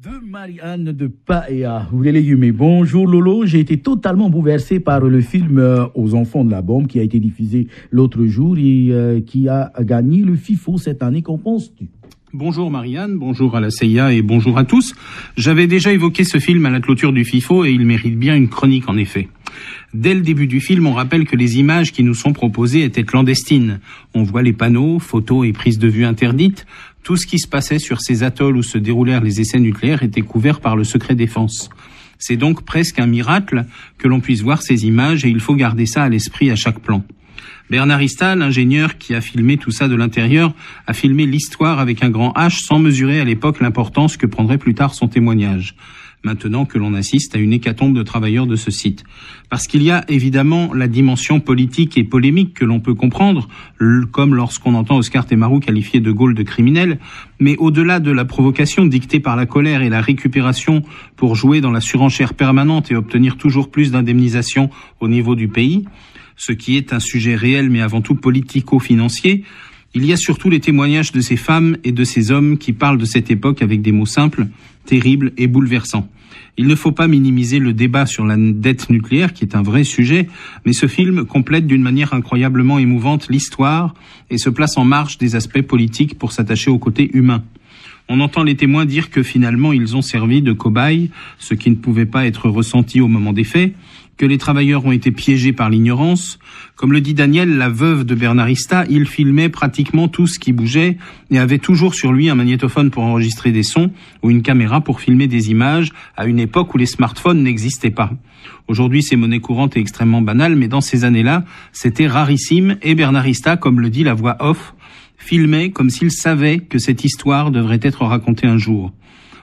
Feu Marianne de Paea, vous les légumes. Bonjour Lolo, j'ai été totalement bouleversé par le film Aux enfants de la bombe qui a été diffusé l'autre jour et qui a gagné le FIFO cette année. Qu'en penses-tu? Bonjour Marianne, bonjour à la CIA et bonjour à tous. J'avais déjà évoqué ce film à la clôture du FIFO et il mérite bien une chronique en effet. Dès le début du film, on rappelle que les images qui nous sont proposées étaient clandestines. On voit les panneaux, photos et prises de vue interdites. Tout ce qui se passait sur ces atolls où se déroulèrent les essais nucléaires était couvert par le secret défense. C'est donc presque un miracle que l'on puisse voir ces images et il faut garder ça à l'esprit à chaque plan. Bernard Ista, l'ingénieur qui a filmé tout ça de l'intérieur, a filmé l'histoire avec un grand H sans mesurer à l'époque l'importance que prendrait plus tard son témoignage. Maintenant que l'on assiste à une hécatombe de travailleurs de ce site. Parce qu'il y a évidemment la dimension politique et polémique que l'on peut comprendre, comme lorsqu'on entend Oscar Temaru qualifier De Gaulle de criminel, mais au-delà de la provocation dictée par la colère et la récupération pour jouer dans la surenchère permanente et obtenir toujours plus d'indemnisation au niveau du pays, ce qui est un sujet réel mais avant tout politico-financier, il y a surtout les témoignages de ces femmes et de ces hommes qui parlent de cette époque avec des mots simples, terribles et bouleversants. Il ne faut pas minimiser le débat sur la dette nucléaire, qui est un vrai sujet, mais ce film complète d'une manière incroyablement émouvante l'histoire et se place en marge des aspects politiques pour s'attacher au côté humain. On entend les témoins dire que finalement ils ont servi de cobayes, ce qui ne pouvait pas être ressenti au moment des faits, que les travailleurs ont été piégés par l'ignorance. Comme le dit Daniel, la veuve de Bernard Ista, il filmait pratiquement tout ce qui bougeait et avait toujours sur lui un magnétophone pour enregistrer des sons ou une caméra pour filmer des images à une époque où les smartphones n'existaient pas. Aujourd'hui, c'est monnaie courante et extrêmement banale, mais dans ces années-là, c'était rarissime et Bernard Ista, comme le dit la voix off, filmait comme s'il savait que cette histoire devrait être racontée un jour.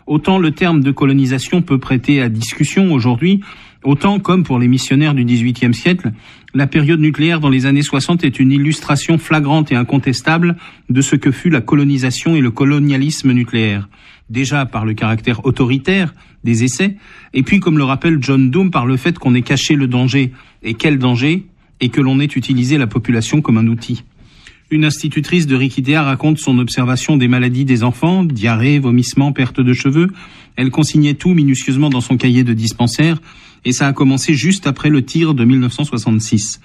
Autant le terme de colonisation peut prêter à discussion aujourd'hui, autant comme pour les missionnaires du XVIIIe siècle, la période nucléaire dans les années 60 est une illustration flagrante et incontestable de ce que fut la colonisation et le colonialisme nucléaire. Déjà par le caractère autoritaire des essais, et puis comme le rappelle John Doom par le fait qu'on ait caché le danger, et quel danger, et que l'on ait utilisé la population comme un outil. Une institutrice de Rikidea raconte son observation des maladies des enfants, diarrhée, vomissements, perte de cheveux. Elle consignait tout minutieusement dans son cahier de dispensaire et ça a commencé juste après le tir de 1966.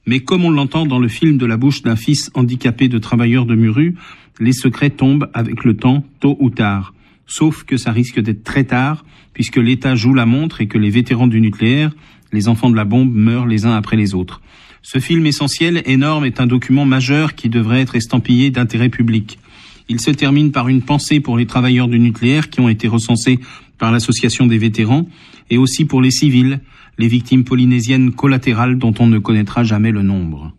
Mais comme on l'entend dans le film de la bouche d'un fils handicapé de travailleur de Muru, les secrets tombent avec le temps, tôt ou tard. Sauf que ça risque d'être très tard, puisque l'État joue la montre et que les vétérans du nucléaire, les enfants de la bombe, meurent les uns après les autres. Ce film essentiel, énorme, est un document majeur qui devrait être estampillé d'intérêt public. Il se termine par une pensée pour les travailleurs du nucléaire qui ont été recensés par l'association des vétérans et aussi pour les civils, les victimes polynésiennes collatérales dont on ne connaîtra jamais le nombre.